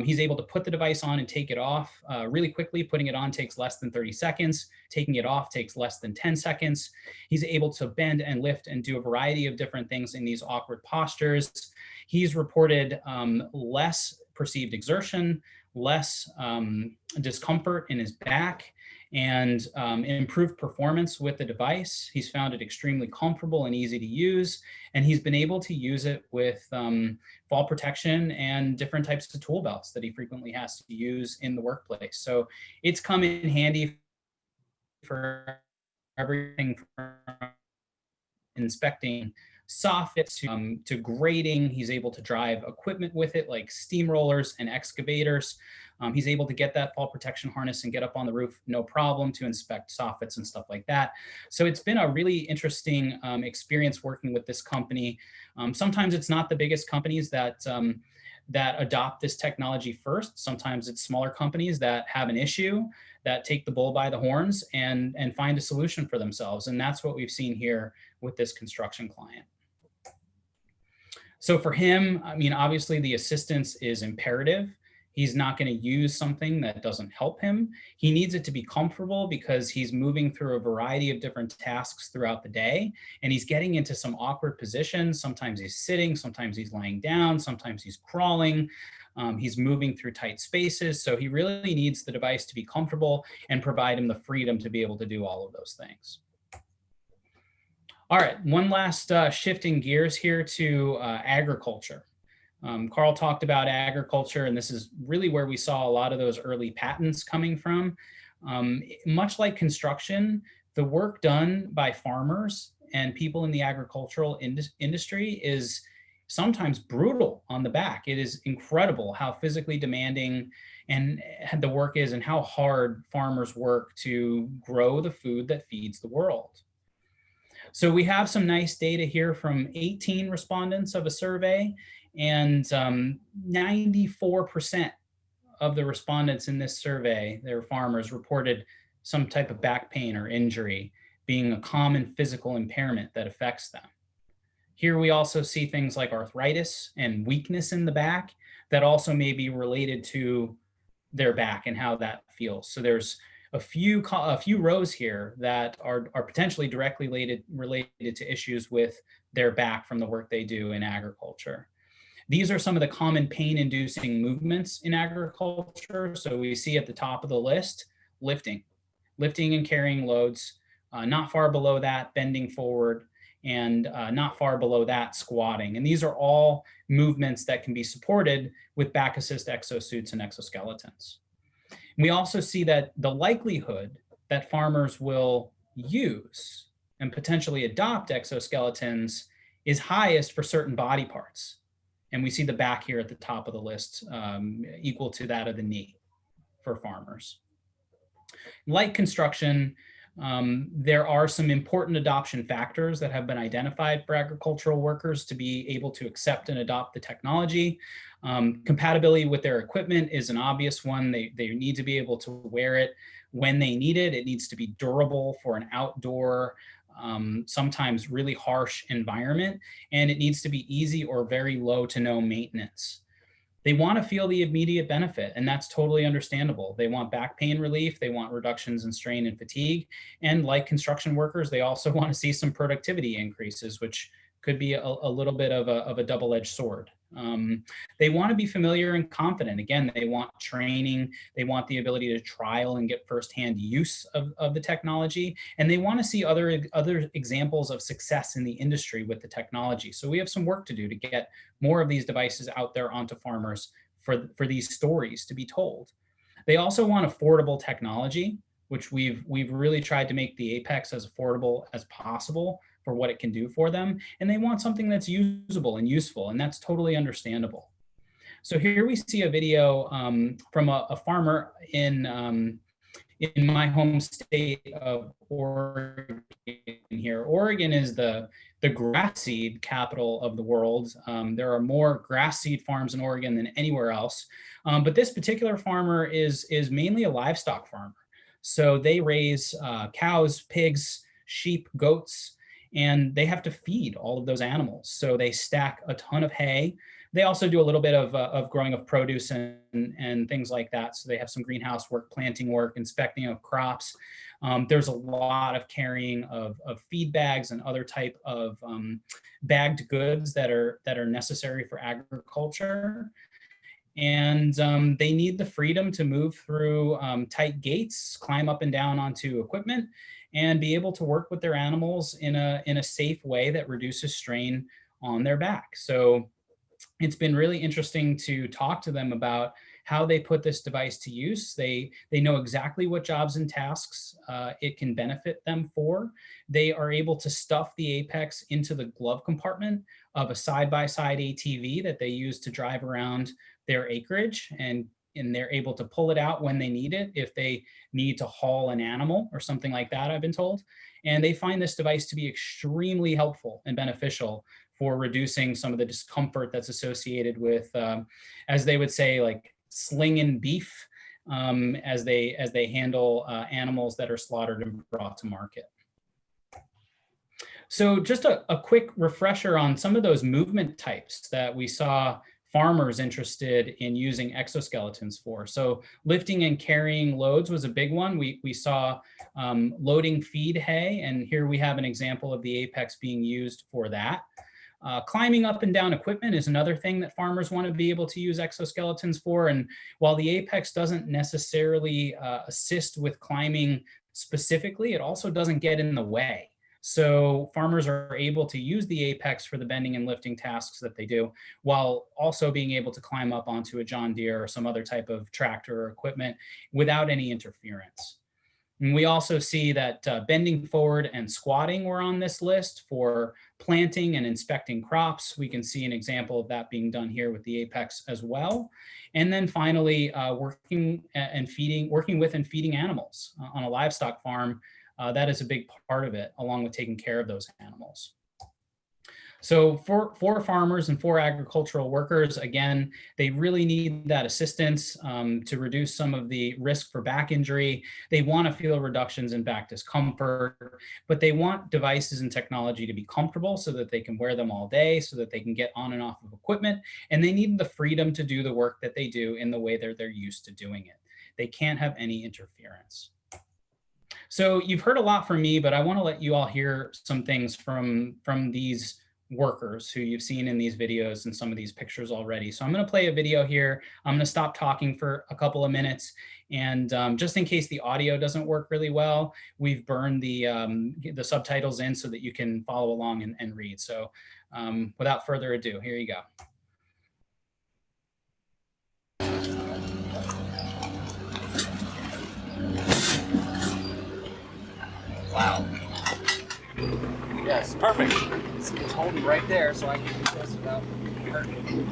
He's able to put the device on and take it off really quickly. Putting it on takes less than 30 seconds. Taking it off takes less than 10 seconds. He's able to bend and lift and do a variety of different things in these awkward postures. He's reported less perceived exertion, less discomfort in his back, and improved performance with the device. He's found it extremely comfortable and easy to use, and he's been able to use it with fall protection and different types of tool belts that he frequently has to use in the workplace. So it's come in handy for everything from inspecting soffits to grading. He's able to drive equipment with it like steamrollers and excavators. He's able to get that fall protection harness and get up on the roof, no problem, to inspect soffits and stuff like that. So it's been a really interesting experience working with this company. Sometimes it's not the biggest companies that adopt this technology first. Sometimes it's smaller companies that have an issue, that take the bull by the horns and find a solution for themselves. And that's what we've seen here with this construction client. So for him, I mean, obviously the assistance is imperative. He's not going to use something that doesn't help him. He needs it to be comfortable because he's moving through a variety of different tasks throughout the day, and he's getting into some awkward positions. Sometimes he's sitting, sometimes he's lying down, sometimes he's crawling. He's moving through tight spaces. So he really needs the device to be comfortable and provide him the freedom to be able to do all of those things. All right, one last shifting gears here to agriculture. Carl talked about agriculture, and this is really where we saw a lot of those early patents coming from. Much like construction, the work done by farmers and people in the agricultural industry is sometimes brutal on the back. It is incredible how physically demanding and the work is and how hard farmers work to grow the food that feeds the world. So we have some nice data here from 18 respondents of a survey, and 94% of the respondents in this survey, their farmers, reported some type of back pain or injury being a common physical impairment that affects them. Here we also see things like arthritis and weakness in the back that also may be related to their back and how that feels. So there's a few rows here that are potentially directly related to issues with their back from the work they do in agriculture. These are some of the common pain-inducing movements in agriculture. So we see at the top of the list, lifting and carrying loads, not far below that, bending forward, and not far below that, squatting. And these are all movements that can be supported with back assist exosuits and exoskeletons. We also see that the likelihood that farmers will use and potentially adopt exoskeletons is highest for certain body parts. And we see the back here at the top of the list, equal to that of the knee for farmers. Like construction, there are some important adoption factors that have been identified for agricultural workers to be able to accept and adopt the technology. Compatibility with their equipment is an obvious one. They need to be able to wear it when they need it. It needs to be durable for an outdoor sometimes really harsh environment, and it needs to be easy or very low to no maintenance. They want to feel the immediate benefit, and that's totally understandable. They want back pain relief, they want reductions in strain and fatigue, and like construction workers, they also want to see some productivity increases, which could be a little bit of a double-edged sword. They want to be familiar and confident. Again, they want training, they want the ability to trial and get firsthand use of the technology, and they want to see other examples of success in the industry with the technology. So we have some work to do to get more of these devices out there onto farmers for these stories to be told. They also want affordable technology, which we've really tried to make the Apex as affordable as possible for what it can do for them. And they want something that's usable and useful, and that's totally understandable. So here we see a video from a farmer in my home state of Oregon here. Oregon is the grass seed capital of the world. There are more grass seed farms in Oregon than anywhere else. But this particular farmer is mainly a livestock farmer. So they raise cows, pigs, sheep, goats, and they have to feed all of those animals. So they stack a ton of hay. They also do a little bit of growing of produce and things like that. So they have some greenhouse work, planting work, inspecting of crops. There's a lot of carrying of feed bags and other type of bagged goods that are necessary for agriculture. And they need the freedom to move through tight gates, climb up and down onto equipment, and be able to work with their animals in a safe way that reduces strain on their back. So it's been really interesting to talk to them about how they put this device to use. They know exactly what jobs and tasks it can benefit them for. They are able to stuff the Apex into the glove compartment of a side-by-side ATV that they use to drive around their acreage, and they're able to pull it out when they need it, if they need to haul an animal or something like that, I've been told. And they find this device to be extremely helpful and beneficial for reducing some of the discomfort that's associated with, as they would say, like slinging beef as they handle animals that are slaughtered and brought to market. So just a quick refresher on some of those movement types that we saw farmers interested in using exoskeletons for. So lifting and carrying loads was a big one. We saw loading feed hay, and here we have an example of the Apex being used for that. Climbing up and down equipment is another thing that farmers want to be able to use exoskeletons for. And while the Apex doesn't necessarily assist with climbing specifically, it also doesn't get in the way. So farmers are able to use the Apex for the bending and lifting tasks that they do, while also being able to climb up onto a John Deere or some other type of tractor or equipment without any interference. And we also see that bending forward and squatting were on this list for planting and inspecting crops. We can see an example of that being done here with the Apex as well. And then finally, working with and feeding animals on a livestock farm. That is a big part of it, along with taking care of those animals. So for farmers and for agricultural workers, again, they really need that assistance to reduce some of the risk for back injury. They want to feel reductions in back discomfort, but they want devices and technology to be comfortable so that they can wear them all day, so that they can get on and off of equipment, and they need the freedom to do the work that they do in the way that they're used to doing it. They can't have any interference. So you've heard a lot from me, but I want to let you all hear some things from these workers who you've seen in these videos and some of these pictures already. So I'm going to play a video here. I'm going to stop talking for a couple of minutes. And just in case the audio doesn't work really well, we've burned the subtitles in so that you can follow along and read. So without further ado, here you go. Wow. Yes, perfect. It's holding right there, so I can do this without hurting.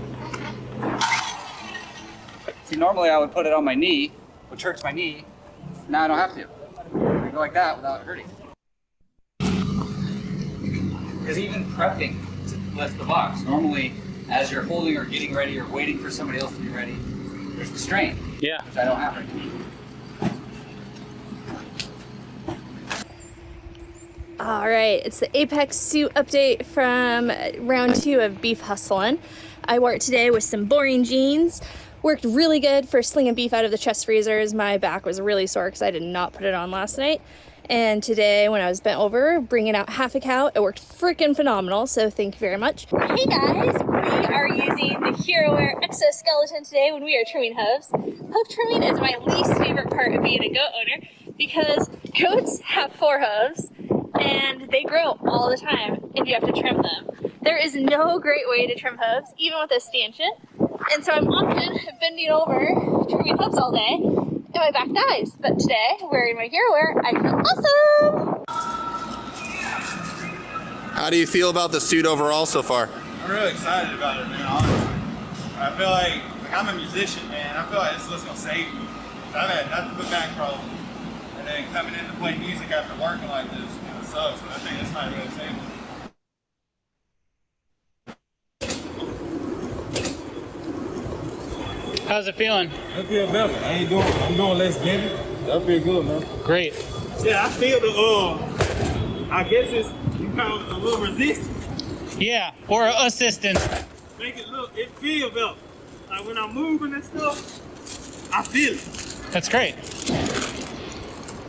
See, normally I would put it on my knee, which hurts my knee. Now I don't have to. I can go like that without hurting. Because even prepping to lift the box, normally as you're holding or getting ready or waiting for somebody else to be ready, there's the strain. Yeah. Which I don't have right now. All right, it's the Apex suit update from round 2 of beef hustling. I wore it today with some boring jeans. Worked really good for slinging beef out of the chest freezers. My back was really sore because I did not put it on last night. And today when I was bent over, bringing out half a cow, it worked freaking phenomenal, so thank you very much. Hey guys, we are using the HeroWare exoskeleton today when we are trimming hooves. Hoof trimming is my least favorite part of being a goat owner because goats have 4 hooves and they grow all the time and you have to trim them. There is no great way to trim hooves, even with a stanchion. And so I'm often bending over, trimming hooves all day, and my back dies. But today, wearing my HeroWare, I feel awesome! How do you feel about the suit overall so far? I'm really excited about it, man, honestly. I feel like I'm a musician, man. I feel like this is what's gonna save me. I've had nothing but back problems. And then coming in to play music after working like this, it sucks, but I think this might really save me. How's it feeling? I feel better. I'm doing less getting. I feel good, man. Great. Yeah, I feel the I guess it's you call it a little resistance. Yeah, or assistance. Make it feel better. Like when I'm moving and stuff, I feel it. That's great.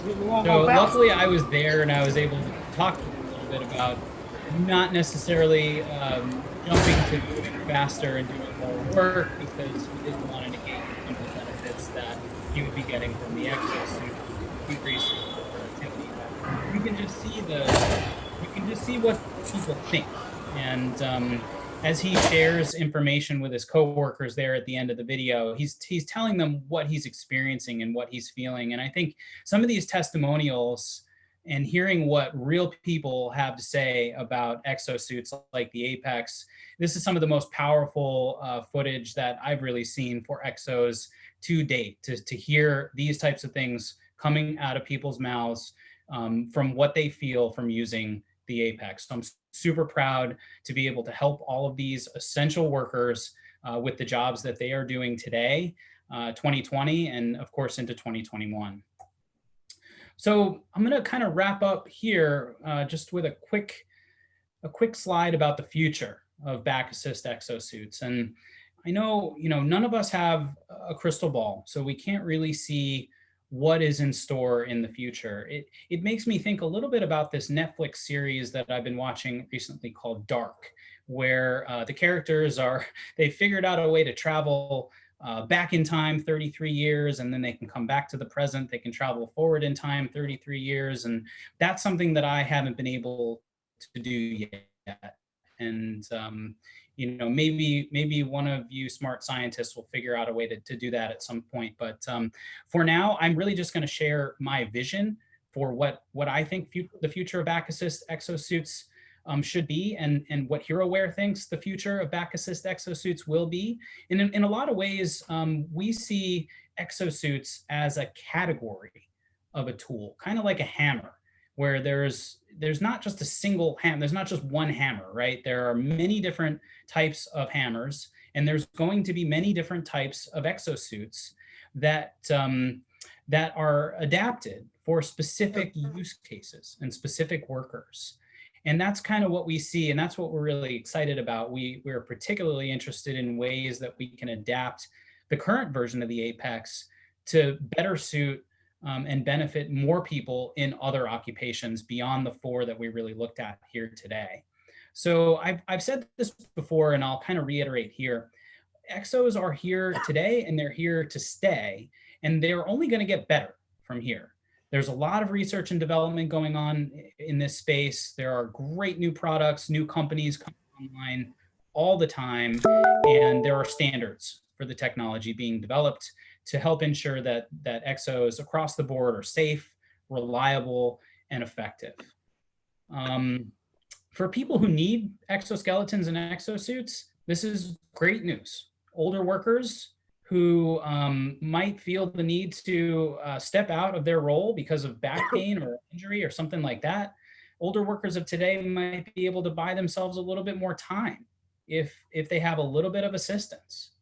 So luckily I was there and I was able to talk to them a little bit about not necessarily jumping to moving faster and doing more work because we didn't want to negate some of the benefits that he would be getting from the exosuit, increase productivity. You can just see what people think. And as he shares information with his coworkers there at the end of the video, he's telling them what he's experiencing and what he's feeling. And I think some of these testimonials and hearing what real people have to say about exosuits like the Apex, this is some of the most powerful footage that I've really seen for exos to date, to hear these types of things coming out of people's mouths from what they feel from using the Apex. So I'm super proud to be able to help all of these essential workers with the jobs that they are doing today, 2020, and of course into 2021. So I'm going to kind of wrap up here just with a quick slide about the future of back assist exosuits. And I know, none of us have a crystal ball, so we can't really see what is in store in the future. It makes me think a little bit about this Netflix series that I've been watching recently called Dark, where the characters they figured out a way to travel back in time 33 years, and then they can come back to the present. They can travel forward in time 33 years. And that's something that I haven't been able to do yet. And, maybe one of you smart scientists will figure out a way to do that at some point. But for now, I'm really just going to share my vision for what I think the future of back assist exosuits should be, and what HeroWare thinks the future of back assist exosuits will be. And in a lot of ways, we see exosuits as a category of a tool, kind of like a hammer, where there's not just a single hammer, there's not just one hammer, right? There are many different types of hammers, and there's going to be many different types of exosuits that are adapted for specific use cases and specific workers. And that's kind of what we see, and that's what we're really excited about. We're particularly interested in ways that we can adapt the current version of the Apex to better suit and benefit more people in other occupations beyond the 4 that we really looked at here today. So I've said this before, and I'll kind of reiterate here. Exos are here today, and they're here to stay, and they're only going to get better from here. There's a lot of research and development going on in this space. There are great new products, new companies coming online all the time, and there are standards for the technology being developed to help ensure that exos across the board are safe, reliable, and effective. For people who need exoskeletons and exosuits, this is great news. Older workers who might feel the need to step out of their role because of back pain or injury or something like that, older workers of today might be able to buy themselves a little bit more time if they have a little bit of assistance.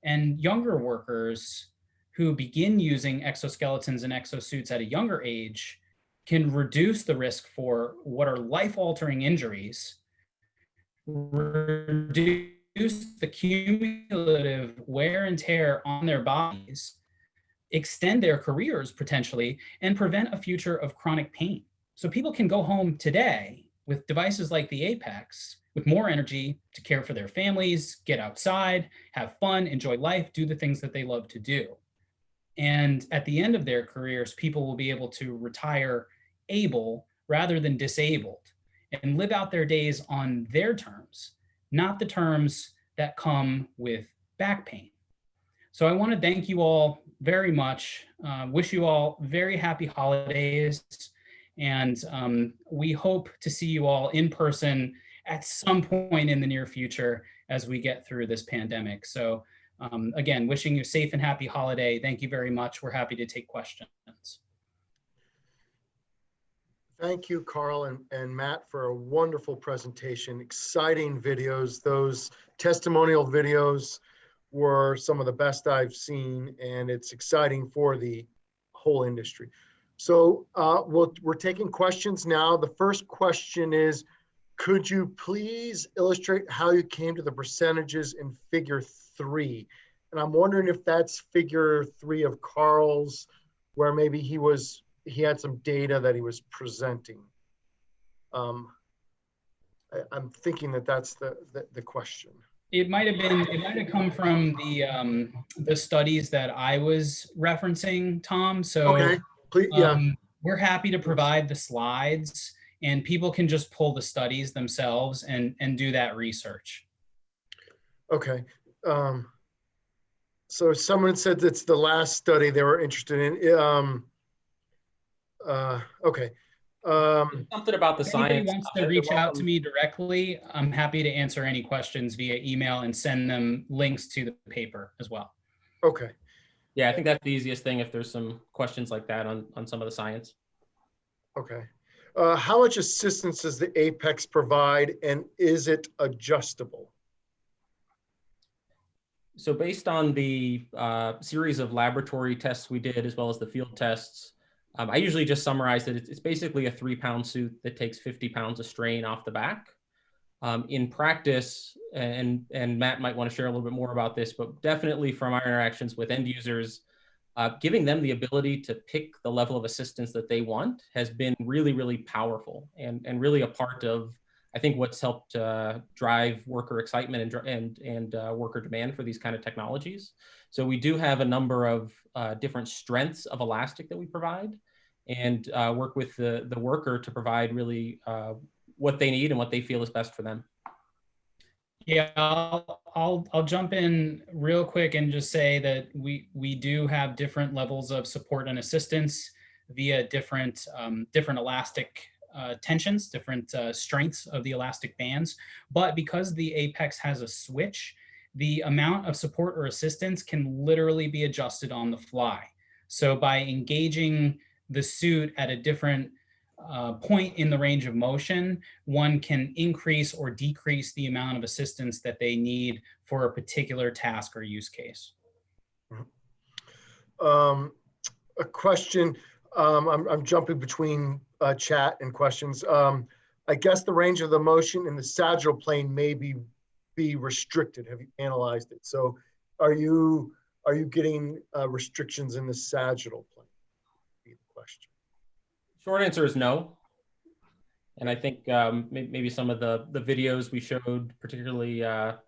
And younger workers who begin using exoskeletons and exosuits at a younger age can reduce the risk for what are life-altering injuries, reduce the cumulative wear and tear on their bodies, extend their careers potentially, and prevent a future of chronic pain. So people can go home today with devices like the Apex with more energy to care for their families, get outside, have fun, enjoy life, do the things that they love to do. And at the end of their careers, people will be able to retire able rather than disabled and live out their days on their terms, not the terms that come with back pain. So I want to thank you all very much. Wish you all very happy holidays. And we hope to see you all in person at some point in the near future as we get through this pandemic. So again, wishing you a safe and happy holiday. Thank you very much. We're happy to take questions. Thank you, Carl and Matt, for a wonderful presentation. Exciting videos. Those testimonial videos were some of the best I've seen, and it's exciting for the whole industry. So we're taking questions now. The first question is, could you please illustrate how you came to the percentages in figure 3? And I'm wondering if that's figure 3 of Carl's, where maybe he had some data that he was presenting. I'm thinking that that's the question. It might have come from the studies that I was referencing, Tom. So okay, please, yeah. We're happy to provide the slides, and people can just pull the studies themselves and do that research. Okay. So someone said that's the last study they were interested in. Okay. Something about the If science. anybody wants to reach out to me directly, I'm happy to answer any questions via email and send them links to the paper as well. Okay. Yeah, I think that's the easiest thing if there's some questions like that on some of the science. Okay. How much assistance does the Apex provide, and is it adjustable? So based on the series of laboratory tests we did, as well as the field tests, I usually just summarize that it's basically a 3-pound suit that takes 50 pounds of strain off the back. In practice, and Matt might want to share a little bit more about this, but definitely from our interactions with end users, giving them the ability to pick the level of assistance that they want has been really, really powerful and really a part of, I think, what's helped drive worker excitement and worker demand for these kind of technologies. So we do have a number of different strengths of elastic that we provide, and work with the worker to provide really what they need and what they feel is best for them. Yeah, I'll jump in real quick and just say that we do have different levels of support and assistance via different elastic tensions, different strengths of the elastic bands. But because the Apex has a switch, the amount of support or assistance can literally be adjusted on the fly. So by engaging the suit at a different point in the range of motion, one can increase or decrease the amount of assistance that they need for a particular task or use case. A question, I'm jumping between chat and questions. I guess the range of the motion in the sagittal plane may be restricted. Have you analyzed it? So are you getting restrictions in the sagittal plane? Be the question. Short answer is no. And I think maybe some of the videos we showed, particularly the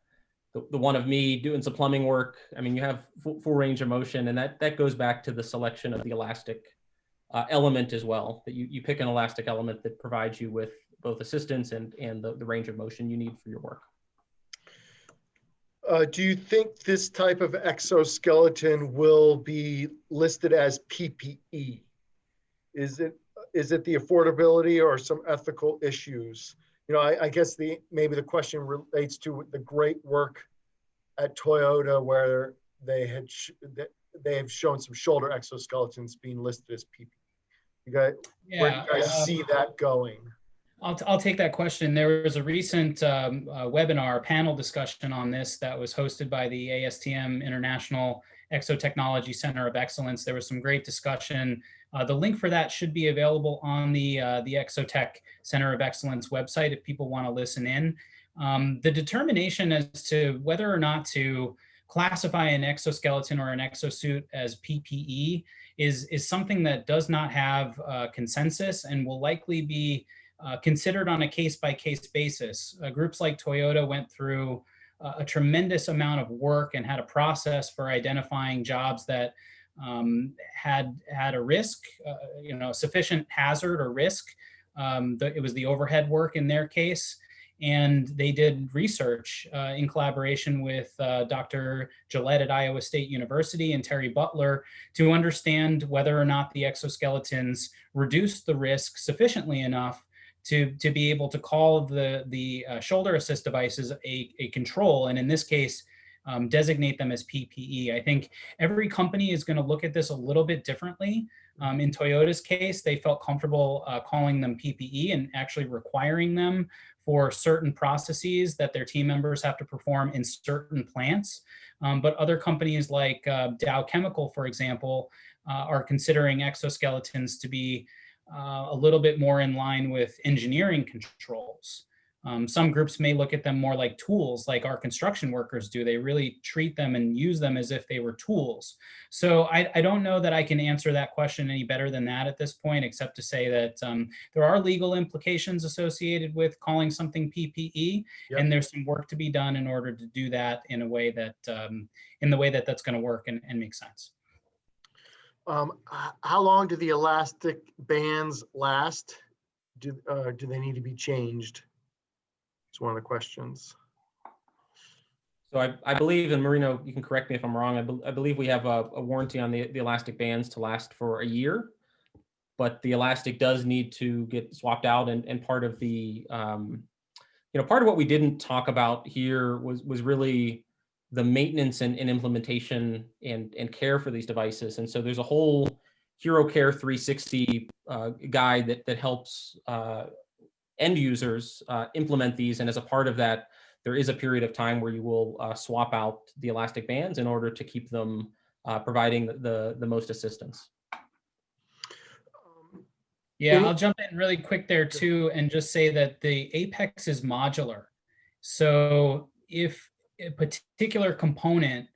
one of me doing some plumbing work, I mean, you have full range of motion, and that goes back to the selection of the elastic element as well, that you pick an elastic element that provides you with both assistance and the range of motion you need for your work. Do you think this type of exoskeleton will be listed as PPE? Is it the affordability or some ethical issues? You know, I guess maybe the question relates to the great work at Toyota, where they have shown some shoulder exoskeletons being listed as PPE. Where do you guys see that going? I'll take that question. There was a recent webinar panel discussion on this that was hosted by the ASTM International Exotechnology Center of Excellence. There was some great discussion. The link for that should be available on the Exotech Center of Excellence website if people want to listen in. The determination as to whether or not to classify an exoskeleton or an exosuit as PPE is something that does not have consensus and will likely be considered on a case-by-case basis. Groups like Toyota went through a tremendous amount of work and had a process for identifying jobs that had a risk, sufficient hazard or risk. It was the overhead work in their case. And they did research in collaboration with Dr. Gillette at Iowa State University and Terry Butler to understand whether or not the exoskeletons reduced the risk sufficiently enough to be able to call the shoulder assist devices a control, and in this case, designate them as PPE. I think every company is going to look at this a little bit differently. In Toyota's case, they felt comfortable calling them PPE and actually requiring them for certain processes that their team members have to perform in certain plants. But other companies like Dow Chemical, for example, are considering exoskeletons to be a little bit more in line with engineering controls. Some groups may look at them more like tools, like our construction workers do. They really treat them and use them as if they were tools. So I don't know that I can answer that question any better than that at this point, except to say that there are legal implications associated with calling something PPE, Yep. and there's some work to be done in order to do that in a way that, in the way that that's going to work and make sense. How long do the elastic bands last? Do they need to be changed? It's one of the questions. So I believe, and Marino, you can correct me if I'm wrong, I believe we have a warranty on the elastic bands to last for a year, but the elastic does need to get swapped out. And part of the, part of what we didn't talk about here was really the maintenance and implementation and care for these devices. And so there's a whole Hero Care 360 guide that helps end users implement these. And as a part of that, there is a period of time where you will swap out the elastic bands in order to keep them providing the most assistance. Yeah, I'll jump in really quick there too and just say that the Apex is modular. So if a particular component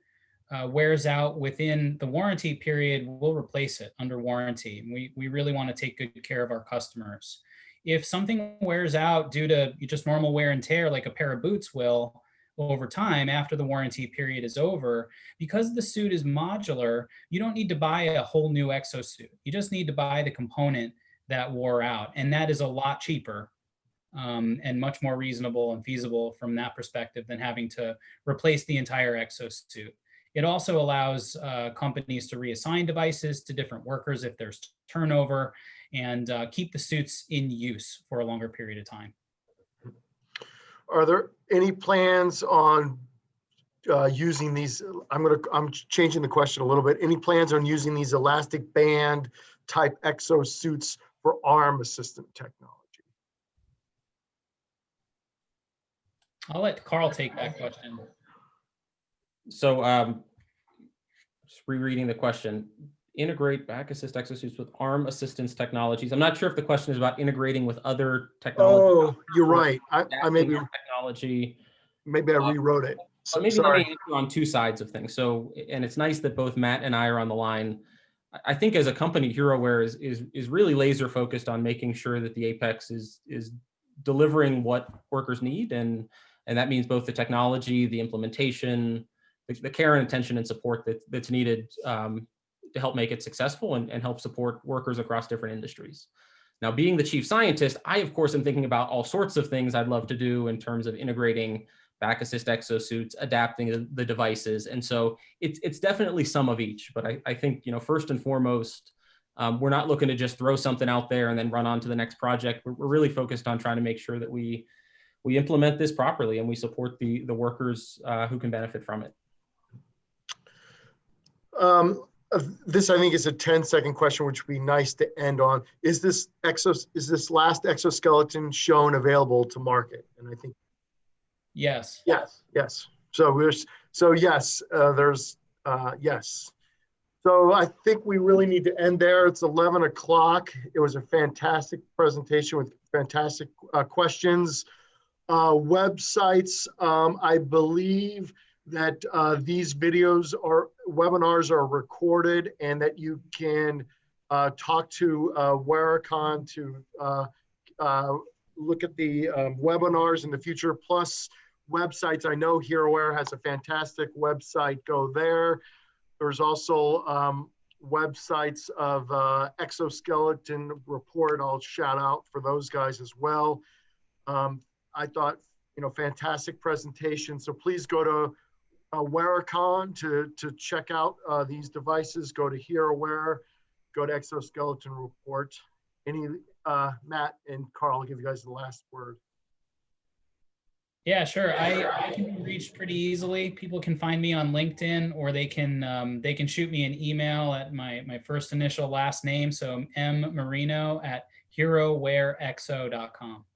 wears out within the warranty period, we'll replace it under warranty. We really want to take good care of our customers. If something wears out due to just normal wear and tear, like a pair of boots will over time after the warranty period is over, because the suit is modular, you don't need to buy a whole new exosuit. You just need to buy the component that wore out. And that is a lot cheaper and much more reasonable and feasible from that perspective than having to replace the entire exosuit. It also allows companies to reassign devices to different workers if there's turnover, and keep the suits in use for a longer period of time. Are there any plans on using these? I'm changing the question a little bit. Any plans on using these elastic band type exosuits for arm assistant technology? I'll let Carl take that question. So just rereading the question, integrate back assist exosuits with arm assistance technologies. I'm not sure if the question is about integrating with other technologies. Oh, you're right. I maybe technology. Maybe I rewrote it. So maybe sorry. let me answer on two sides of things. So, and it's nice that both Matt and I are on the line. I think as a company, HeroWare is really laser focused on making sure that the Apex is delivering what workers need, and that means both the technology, the implementation, the care and attention and support that's needed to help make it successful and help support workers across different industries. Now, being the chief scientist, I of course am thinking about all sorts of things I'd love to do in terms of integrating back assist exosuits, adapting the devices. And so it's definitely some of each, but I think, first and foremost, we're not looking to just throw something out there and then run on to the next project. We're really focused on trying to make sure that we implement this properly and we support the workers who can benefit from it. This, I think, is a 10-second question, which would be nice to end on. Is this last exoskeleton shown available to market? And I think Yes. yes. So yes, there's yes. So I think we really need to end there. It's 11 o'clock. It was a fantastic presentation with fantastic questions. Websites, I believe that these webinars are recorded, and that you can talk to Waricon to look at the webinars in the future, plus websites. I know HeroWare has a fantastic website. Go there. There's also websites of Exoskeleton Report. I'll shout out for those guys as well. I thought, fantastic presentation. So please go to Waricon to check out these devices. Go to HeroWare, go to Exoskeleton Report. Matt and Carl, I'll give you guys the last word. Yeah, sure. I can be reached pretty easily. People can find me on LinkedIn, or they can shoot me an email at my first initial last name. So mmarino@herowareexo.com.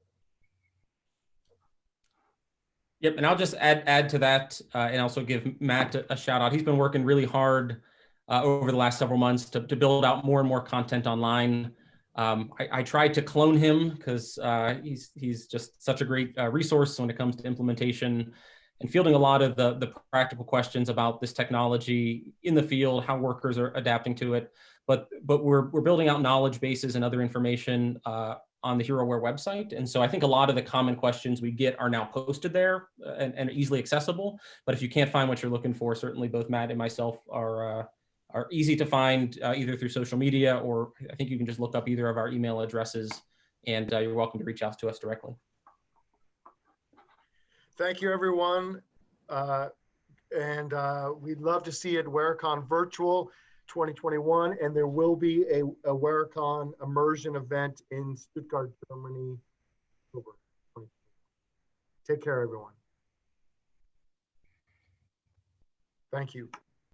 Yep, and I'll just add to that and also give Matt a shout out. He's been working really hard over the last several months to build out more and more content online. I tried to clone him because he's just such a great resource when it comes to implementation and fielding a lot of the practical questions about this technology in the field, how workers are adapting to it. But we're building out knowledge bases and other information on the HeroWare website. And so I think a lot of the common questions we get are now posted there and easily accessible. But if you can't find what you're looking for, certainly both Matt and myself are easy to find either through social media, or I think you can just look up either of our email addresses, and you're welcome to reach out to us directly. Thank you, everyone. We'd love to see you at Waricon Virtual 2021, and there will be a Waricon immersion event in Stuttgart, Germany. Take care, everyone. Thank you.